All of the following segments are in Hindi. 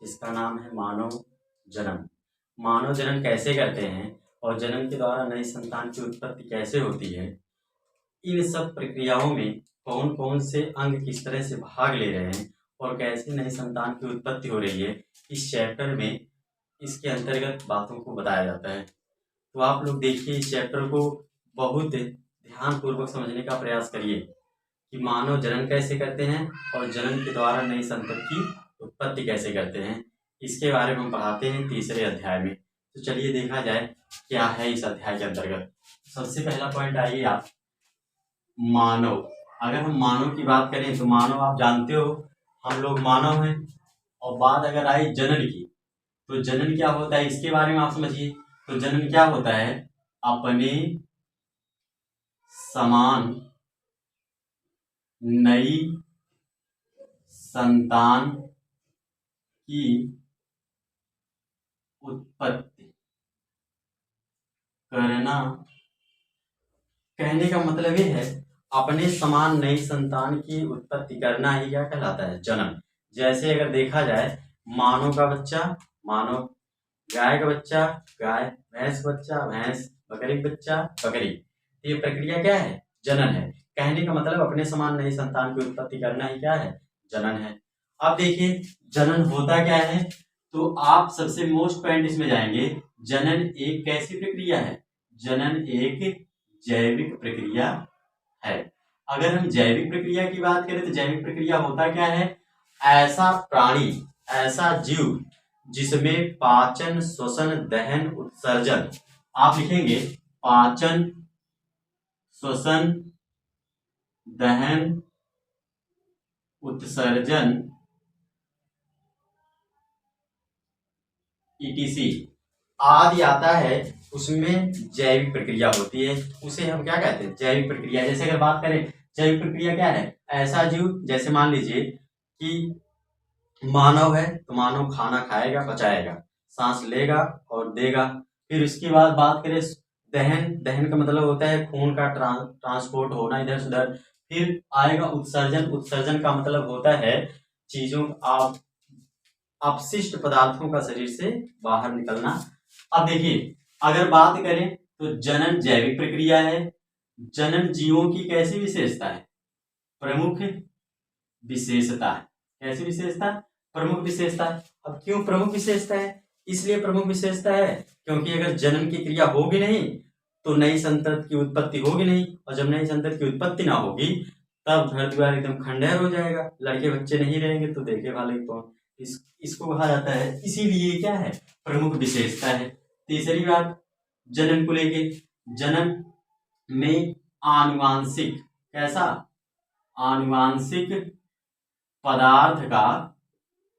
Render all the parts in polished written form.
जिसका नाम है मानव जन्म। मानव जन्म कैसे करते हैं और जन्म के द्वारा नई संतान की उत्पत्ति कैसे होती है, इन सब प्रक्रियाओं में कौन कौन से अंग किस तरह से भाग ले रहे हैं और कैसे नई संतान की उत्पत्ति हो रही है, इस चैप्टर में इसके अंतर्गत बातों को बताया जाता है। तो आप लोग देखिए, इस चैप्टर को बहुत ध्यानपूर्वक समझने का प्रयास करिए कि मानव जन्म कैसे करते हैं और जन्म के द्वारा नई संतति की उत्पत्ति कैसे करते हैं। इसके बारे में हम पढ़ाते हैं तीसरे अध्याय में। तो चलिए देखा जाए क्या है इस अध्याय के अंतर्गत। सबसे पहला पॉइंट आइए आप, मानव। अगर हम मानव की बात करें तो मानव आप जानते हो हम लोग मानव हैं। और बात अगर आई जनन की, तो जनन क्या होता है इसके बारे में आप समझिए। तो जनन क्या होता है, अपने समान नई संतान की उत्पत्ति करना। कहने का मतलब ये है, अपने समान नई संतान की उत्पत्ति करना ही क्या कहलाता है, जन्म। जैसे अगर देखा जाए, मानव का बच्चा मानव, गाय का बच्चा गाय, भैंस बच्चा भैंस, बकरी का बच्चा बकरी। ये प्रक्रिया क्या है, जनन है। कहने का मतलब अपने समान नई संतान की उत्पत्ति करना ही क्या है, जनन है। अब देखिए जनन होता क्या है, तो आप सबसे मोस्ट पॉइंट इसमें जाएंगे। जनन एक कैसी प्रक्रिया है, जनन एक जैविक प्रक्रिया है। अगर हम जैविक प्रक्रिया की बात करें तो जैविक प्रक्रिया होता क्या है, ऐसा प्राणी, ऐसा जीव जिसमें पाचन, श्वसन, दहन, उत्सर्जन, आप लिखेंगे पाचन, श्वसन, दहन, उत्सर्जन, ईटीसी आदि आता है, उसमें जैविक प्रक्रिया होती है। उसे हम क्या कहते हैं, जैविक प्रक्रिया। जैसे अगर बात करें जैविक प्रक्रिया क्या है, ऐसा जीव, जैसे मान लीजिए कि मानव है तो मानव खाना खाएगा, पचाएगा, सांस लेगा और देगा। फिर उसके बाद बात करें दहन, दहन का मतलब होता है खून का ट्रांसपोर्ट होना इधर से उधर। फिर आएगा उत्सर्जन, उत्सर्जन का मतलब होता है चीजों अपशिष्ट पदार्थों का शरीर से बाहर निकलना। अब देखिए अगर बात करें तो जनन जैविक प्रक्रिया है। जनन जीवों की कैसी विशेषता है, प्रमुख विशेषता है। कैसी विशेषता, प्रमुख विशेषता। अब क्यों प्रमुख विशेषता है, इसलिए प्रमुख विशेषता है क्योंकि अगर जनन की क्रिया होगी नहीं तो नई संतति की उत्पत्ति होगी नहीं, और जब नई संतति की उत्पत्ति ना होगी तब घर द्वार एकदम खंडहर हो जाएगा, लड़के बच्चे नहीं रहेंगे तो देखे वाले कौन। इसको कहा जाता है, इसीलिए क्या है, प्रमुख विशेषता है। तीसरी बात जनन को लेके, जनन में आनुवांशिक, कैसा, आनुवांशिक पदार्थ का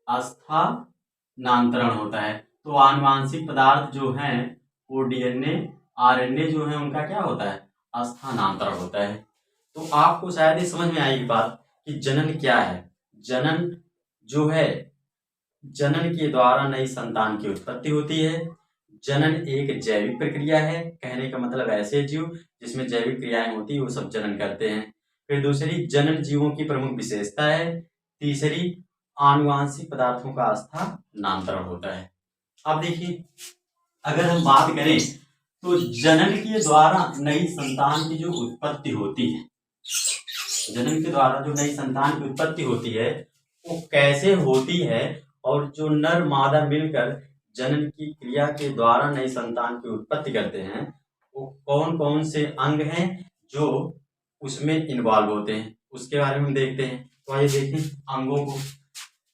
स्थानांतरण होता है। तो आनुवांशिक पदार्थ जो हैं वो डीएनए, आरएनए जो है उनका क्या होता है, स्थानांतरण होता है। तो आपको शायद ये समझ में आएगी बात कि जनन क्या है। जनन जो है, जनन के द्वारा नई संतान की उत्पत्ति होती है। जनन एक जैविक प्रक्रिया है, कहने का मतलब ऐसे जीव जिसमें जैविक क्रियाएं होती है वो सब जनन करते हैं। फिर दूसरी, जनन जीवों की प्रमुख विशेषता है। तीसरी, आनुवांशिक पदार्थों का स्थानांतरण होता है। अब देखिए अगर हम बात करें तो जनन के द्वारा नई संतान की जो उत्पत्ति होती है, जनन के द्वारा जो नई संतान की उत्पत्ति होती है वो कैसे होती है, और जो नर मादा मिलकर जनन की क्रिया के द्वारा नई संतान की उत्पत्ति करते हैं वो कौन कौन से अंग हैं जो उसमें इन्वॉल्व होते हैं, उसके बारे में हम देखते हैं। तो आइए देखें अंगों को।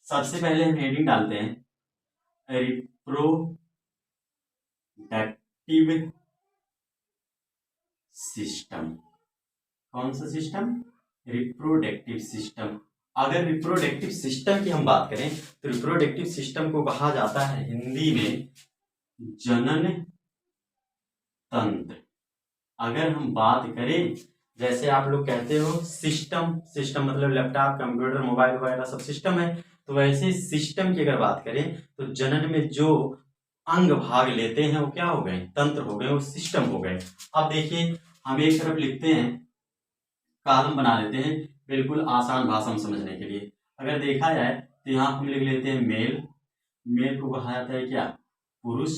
सबसे पहले हम हेडिंग डालते हैं रिप्रोडक्टिव सिस्टम। कौन सा सिस्टम, रिप्रोडक्टिव सिस्टम। अगर रिप्रोडक्टिव सिस्टम की हम बात करें तो रिप्रोडक्टिव सिस्टम को कहा जाता है हिंदी में जनन तंत्र। अगर हम बात करें, जैसे आप लोग कहते हो सिस्टम, सिस्टम मतलब लैपटॉप, कंप्यूटर, मोबाइल वगैरह सब सिस्टम है, तो वैसे सिस्टम की अगर बात करें तो जनन में जो अंग भाग लेते हैं वो क्या हो गए, तंत्र हो गए, वो सिस्टम हो गए। अब देखिए हम एक तरफ लिखते हैं, कॉलम बना लेते हैं बिल्कुल आसान भाषा में समझने के लिए। अगर देखा जाए तो यहाँ हम लिख लेते हैं मेल, मेल को कहा जाता है क्या, पुरुष।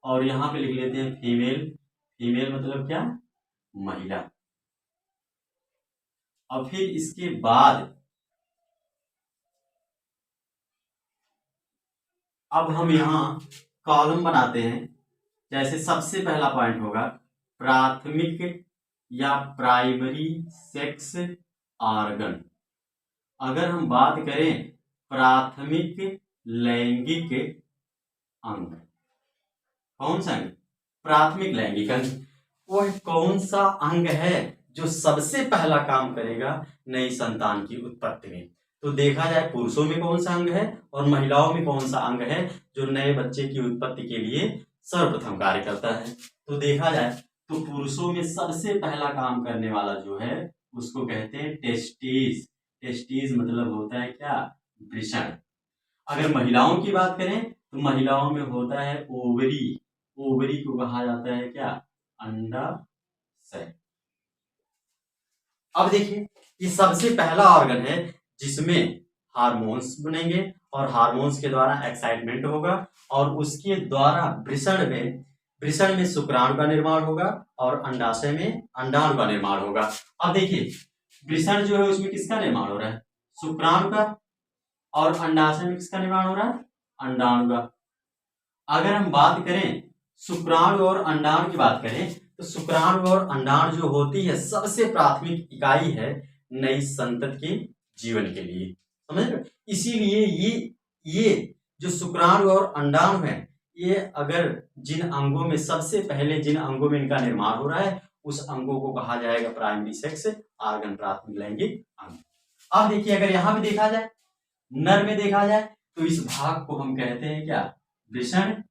और यहाँ पे लिख लेते हैं फीमेल, फीमेल मतलब क्या, महिला। और फिर इसके बाद अब हम यहाँ कॉलम बनाते हैं। जैसे सबसे पहला पॉइंट होगा प्राथमिक या प्राइमरी सेक्स ऑर्गन। अगर हम बात करें प्राथमिक लैंगिक अंग, कौन सा अंग, प्राथमिक लैंगिक अंग, वह कौन सा अंग है जो सबसे पहला काम करेगा नई संतान की उत्पत्ति में। तो देखा जाए पुरुषों में कौन सा अंग है और महिलाओं में कौन सा अंग है जो नए बच्चे की उत्पत्ति के लिए सर्वप्रथम कार्य करता है। तो देखा जाए तो पुरुषों में सबसे पहला काम करने वाला जो है उसको कहते हैं टेस्टिस। टेस्टिस मतलब होता है क्या, वृषण। अगर महिलाओं की बात करें तो महिलाओं में होता है ओवरी। ओवरी को कहा जाता है क्या, अंडाशय। अब देखिए ये सबसे पहला ऑर्गन है जिसमें हार्मोन्स बनेंगे और हार्मोन्स के द्वारा एक्साइटमेंट होगा और उसके द्वारा वृषण में शुक्राणु का निर्माण होगा और अंडाशय में अंडाणु का निर्माण होगा। अब देखिए वृषण जो है उसमें किसका निर्माण हो रहा है, शुक्राणु का, और अंडाशय में किसका निर्माण हो रहा है, अंडाणु का। अगर हम बात करें शुक्राणु और अंडाणु की बात करें तो शुक्राणु और अंडाणु जो होती है सबसे प्राथमिक इकाई है नई संतति के जीवन के लिए, समझ रहे। इसीलिए ये जो शुक्राणु और अंडाणु है ये अगर जिन अंगों में सबसे पहले जिन अंगों में इनका निर्माण हो रहा है उस अंगों को कहा जाएगा प्राइमरी सेक्स ऑर्गन, प्राथमिक लैंगिक अंग। अब देखिए अगर यहाँ पे देखा जाए नर में देखा जाए तो इस भाग को हम कहते हैं क्या, वृषण,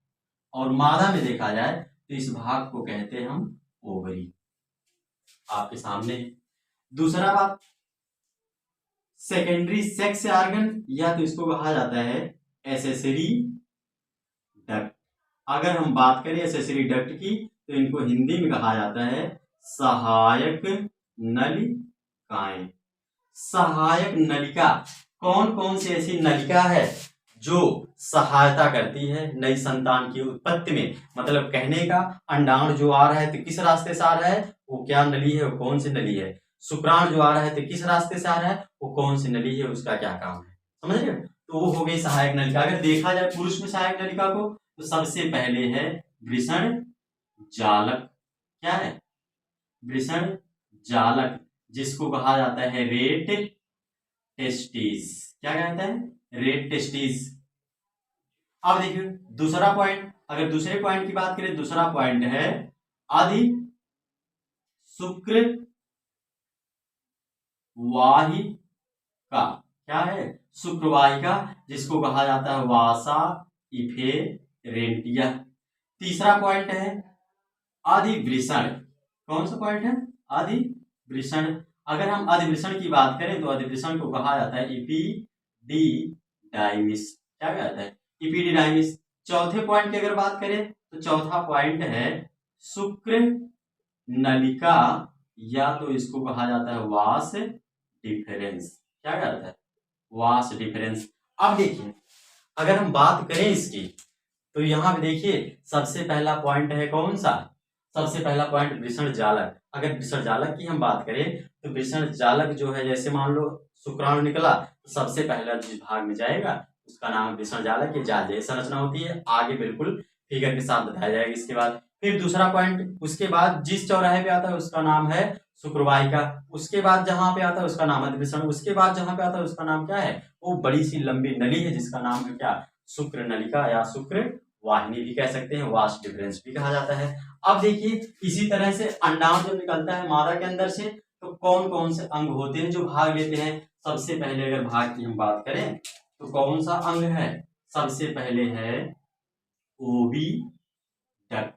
और मादा में देखा जाए तो इस भाग को कहते हैं हम ओवरी। आपके सामने दूसरा बात सेकेंडरी सेक्स ऑर्गन या तो इसको कहा जाता है एसेसरी डक्ट। अगर हम बात करें एसेसरी डक्ट की तो इनको हिंदी में कहा जाता है सहायक नलिकाएं। सहायक नलिका, कौन कौन सी ऐसी नलिका है जो सहायता करती है नई संतान की उत्पत्ति में। मतलब कहने का अंडाणु जो आ रहा है तो किस रास्ते से आ रहा है, वो क्या नली है, वो कौन सी नली है। शुक्राणु जो आ रहा है तो किस रास्ते से आ रहा है, वो कौन सी नली है, उसका क्या काम है, समझ रहे हो। तो वो हो गई सहायक नलिका। अगर देखा जाए पुरुष में सहायक नलिका को तो सबसे पहले है वृषण जालक। क्या है, वृषण जालक, जिसको कहा जाता है रेट टेस्टिस। क्या कहता है, रेट टेस्टिस। अब देखिए दूसरा पॉइंट, अगर दूसरे पॉइंट की बात करें, दूसरा पॉइंट है आदि शुक्र वाहिका। क्या है, शुक्रवाहिका, जिसको कहा जाता है वासा इफेरेंटिया। तीसरा पॉइंट है अधिवृषण। कौन सा पॉइंट है, अधिवृषण। अगर हम अधिवृषण की बात करें तो अधिवृषण को कहा जाता है इपीडीडाइमिस। क्या कहता है, इपीडीडाइमिस। चौथे पॉइंट की अगर बात करें तो चौथा पॉइंट है शुक्र नलिका या तो इसको कहा जाता है वास डिफरेंस। क्या कहता है, वास डिफरेंस। अब देखिए अगर हम बात करें इसकी तो यहाँ पे देखिए सबसे पहला पॉइंट है कौन सा, सबसे पहला पॉइंट वृषण जालक। अगर वृषण जालक की हम बात करें तो वृषण जालक जो है, जैसे मान लो शुक्राणु निकला तो सबसे पहला जिस भाग में जाएगा उसका नाम वृषण जालक। ये जाल जैसी संरचना होती है, आगे बिल्कुल फिगर के साथ बताया जाएगा इसके बाद। फिर दूसरा पॉइंट, उसके बाद जिस चौराहे पे आता है उसका नाम है शुक्रवाहिका। उसके बाद जहां पे आता है उसका नाम है वृषण। उसके बाद जहां पे आता है उसका नाम क्या है, वो बड़ी सी लंबी नली है जिसका नाम है क्या, शुक्र नलिका या शुक्र वाहिनी भी कह सकते हैं, वास डिफरेंस भी कहा जाता है। अब देखिए इसी तरह से अंडाणु जब निकलता है मादा के अंदर से तो कौन कौन से अंग होते हैं जो भाग लेते हैं। सबसे पहले अगर भाग की हम बात करें तो कौन सा अंग है, सबसे पहले है ओविडक्ट।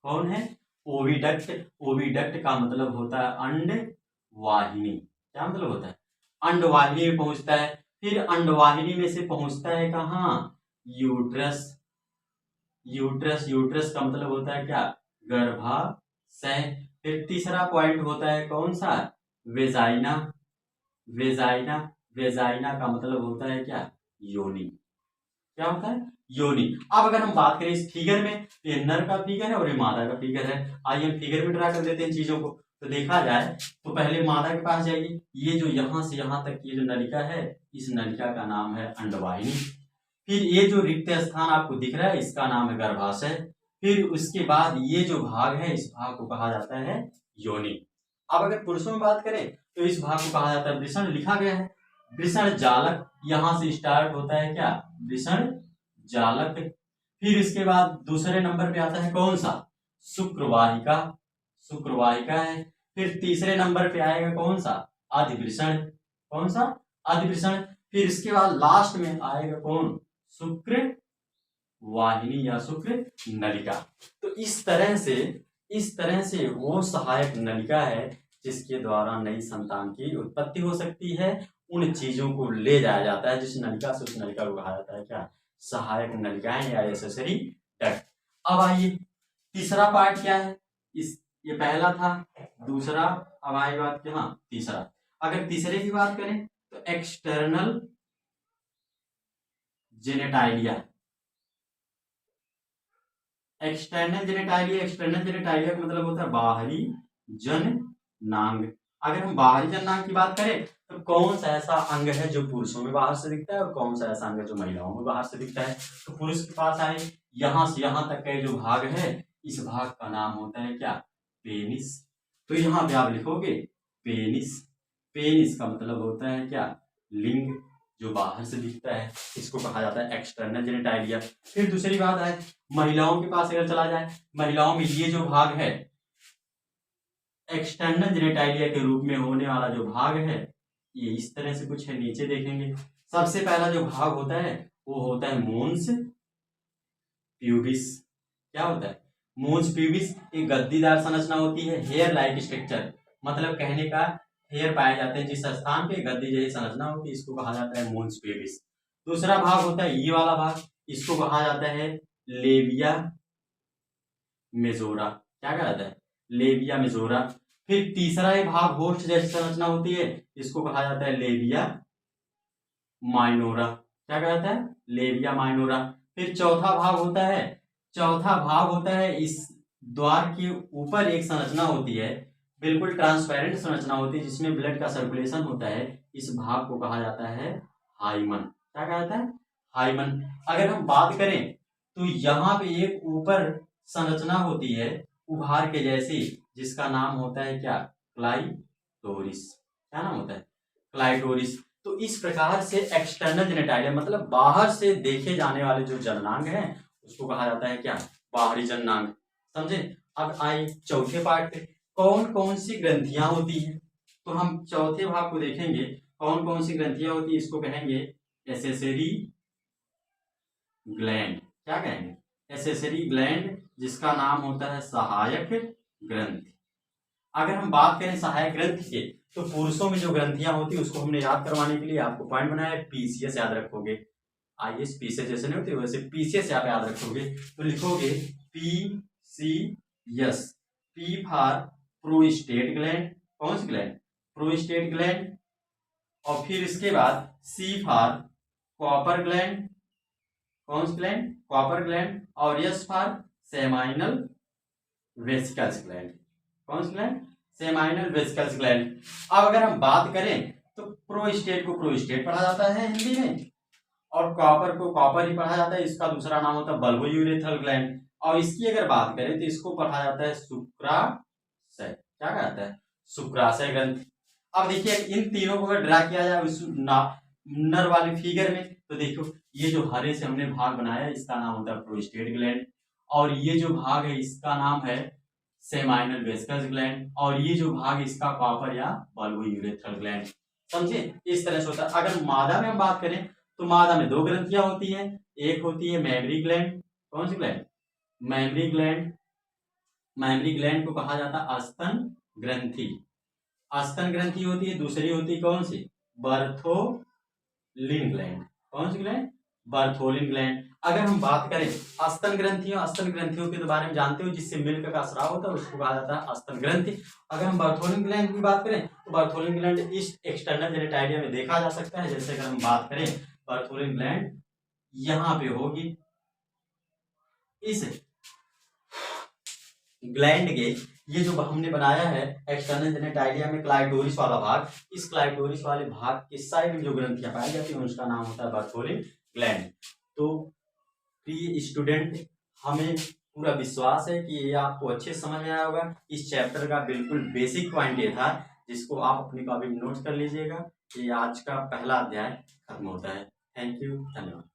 कौन है, ओविडक्ट। ओविडक्ट का मतलब होता है अंडवाहिनी। क्या मतलब होता है, अंडवाहिनी में पहुंचता है। फिर अंडवाहिनी में से पहुंचता है कहाँ, यूट्रस। यूट्रस, यूट्रस का मतलब होता है क्या, गर्भाशय। फिर तीसरा पॉइंट होता है कौन सा, वेजाइना। वेजाइना, वेजाइना का मतलब होता है क्या, योनि। क्या होता है? योनि। अब अगर हम बात करें इस फिगर में, तो ये नर का फिगर है और ये मादा का फिगर है। आइए हम फिगर में ड्रा कर देते हैं चीजों को। तो देखा जाए तो पहले मादा के पास जाइए, ये जो यहां से यहां तक ये जो नलिका है, इस नलिका का नाम है अंडवाहिनी। फिर ये जो रिक्त स्थान आपको दिख रहा है, इसका नाम है गर्भाशय। फिर उसके बाद ये जो भाग है, इस भाग को कहा जाता है योनि। अब अगर पुरुषों में बात करें तो इस भाग को कहा जाता है वृषण, लिखा गया है वृषण जालक। यहां से स्टार्ट होता है क्या? वृषण जालक। फिर इसके बाद दूसरे नंबर पे आता है कौन सा? शुक्रवाहिका, शुक्रवाहिका है। फिर तीसरे नंबर पे आएगा कौन सा? अधिवृषण। कौन सा? अधिवृषण। फिर इसके बाद लास्ट में आएगा कौन? शुक्र वाहिनी या शुक्र नलिका। तो इस तरह से वो सहायक नलिका है जिसके द्वारा नई संतान की उत्पत्ति हो सकती है। उन चीजों को ले जाया जाता है जिस नलिका से, उस नलिका को कहा जाता है क्या? सहायक नलिकाएं या एक्सेसरी डक्ट। अब आइए तीसरा पार्ट क्या है? ये पहला था, दूसरा, अब आई बात क्या? हाँ, तीसरा। अगर तीसरे की बात करें तो एक्सटर्नल जेनेटाइलिया। एक्सटर्नल जेनेटाइलिया का मतलब होता है बाहरी जननांग। अगर हम बाहरी जननांग की बात करें तो कौन सा ऐसा अंग है जो पुरुषों में बाहर से दिखता है और कौन सा ऐसा अंग है जो महिलाओं में बाहर से दिखता है? तो पुरुष के पास आए, यहां से यहां तक का जो भाग है, इस भाग का नाम होता है क्या? पेनिस। तो यहां पे आप लिखोगे पेनिस। पेनिस का मतलब होता है क्या? लिंग, जो बाहर से दिखता है, इसको कहा जाता है एक्सटर्नल जेनेटाइलिया। फिर दूसरी बात है महिलाओं के पास अगर चला जाए, महिलाओं में ये जो भाग है एक्सटर्नल जेनेटाइलिया के रूप में होने वाला जो भाग है, ये इस तरह से कुछ है, नीचे देखेंगे। सबसे पहला जो भाग होता है वो होता है मोन्स प्यूबिस। क्या होता है? मोन्स प्यूबिस एक गद्दीदार संरचना होती है, हेयर लाइक स्ट्रक्चर, मतलब कहने का हेयर पाए जाते हैं जिस स्थान पे गद्दी जैसी संरचना होती है, इसको कहा जाता है मोन्स प्यूबिस। दूसरा भाग होता है ये वाला भाग, इसको कहा जाता है लेबिया मेजोरा। क्या कहा जाता है? Labia majora. फिर तीसरा ये भाग होस्ट जैसी संरचना होती है, इसको कहा जाता है लेबिया माइनोरा। क्या कहा जाता है? Labia minora. फिर चौथा भाग होता है इस द्वार के ऊपर एक संरचना होती है, बिल्कुल ट्रांसपेरेंट संरचना होती है जिसमें ब्लड का सर्कुलेशन होता है, इस भाग को कहा जाता है हाइमन। क्या कहा जाता है? हाइमन। अगर हम बात करें तो यहाँ पे एक ऊपर संरचना होती है उभार के जैसी, जिसका नाम होता है क्या? क्लाइटोरिस। क्या नाम होता है? क्लाइटोरिस। तो इस प्रकार से एक्सटर्नल जेनेटाइलिया मतलब बाहर से देखे जाने वाले जो जननांग हैं उसको कहा जाता है क्या? बाहरी जननांग। समझे? अब आए चौथे पार्ट पे, कौन कौन सी ग्रंथियां होती हैं। तो हम चौथे भाग को देखेंगे, कौन कौन सी ग्रंथियां होती है, इसको कहेंगे एसेसरी ग्लैंड। क्या कहेंगे? एसेसरी ग्लैंड, जिसका नाम होता है सहायक ग्रंथि। अगर हम बात करें सहायक ग्रंथि के, तो पुरुषों में जो ग्रंथियां होती है उसको हमने याद करवाने के लिए आपको पॉइंट बनाया है, पीसीएस याद रखोगे। आईएस पीसीएस जैसे नहीं होती वैसे पीसीएस आप याद रखोगे, तो लिखोगे PCS. P for prostate gland. कौन सी ग्लैंड? Prostate gland. और फिर इसके बाद सी फॉर कॉपर ग्लैंड। कौन सी ग्लैंड? Cowper gland. और yes for seminal vesicles gland. कौन सी ग्लैंड? Seminal vesicles gland. अब अगर हम बात करें तो प्रोस्टेट को प्रोस्टेट पढ़ा जाता है हिंदी में, और कॉपर को कॉपर ही पढ़ा जाता है, इसका दूसरा नाम होता है बल्बोयूरेथ्रल ग्लैंड। और इसकी अगर बात करें तो इसको पढ़ा जाता है शुक्राशय। क्या कहा जाता है? शुक्राशय ग्रंथि। अब देखिए इन तीनों को अगर ड्रा किया जाए उस नर वाले फिगर में, तो देखो ये जो हरे से हमने भाग बनाया इसका नाम होता है प्रोस्टेट ग्लैंड, और ये जो भाग है इसका नाम है सेमाइनल वेसिकल्स ग्लैंड, और ये जो भाग इसका कॉपर या बल्बोयूरेथ्रल ग्लैंड। समझे? इस तरह से होता है। अगर मादा में हम बात करें तो मादा में दो ग्रंथियां होती है, एक होती है मेमरी ग्लैंड। कौन सी gland? Mammary gland. Mammary gland को कहा जाता है स्तन ग्रंथि। स्तन ग्रंथि होती है। दूसरी होती है कौन सी? Bartholin gland. कौन सी ग्लैंड? Bartholin gland. अगर हम बात करें स्तन ग्रंथियों के बारे में जानते हो, जिससे मिल्क का स्राव होता है उसको कहा जाता है स्तन ग्रंथि। अगर हम बर्थोलिन ग्लैंड की बात करें तो बर्थोलिन ग्लैंड इस एक्सटर्नल जेनेटाइलिया में देखा जा सकता है। जैसे अगर हम बात करें बर्थोलिन ग्लैंड यहां पे होगी। इस ग्लैंड के ये जो हमने बनाया है एक्सटर्नल जेनिटालिया में क्लाइटोरिस वाला भाग, इस क्लाइटोरिस वाले भाग के साइड में जो ग्रंथियां पाई जाती हैं उसका नाम होता है बर्थोलिन ग्लैंड। तो प्रिय स्टूडेंट, हमें पूरा विश्वास है कि ये आपको अच्छे समझ में आया होगा। इस चैप्टर का बिल्कुल बेसिक पॉइंट ये था जिसको आप अपनी कॉपी में नोट कर लीजिएगा। ये आज का पहला अध्याय खत्म होता है। थैंक यू, धन्यवाद।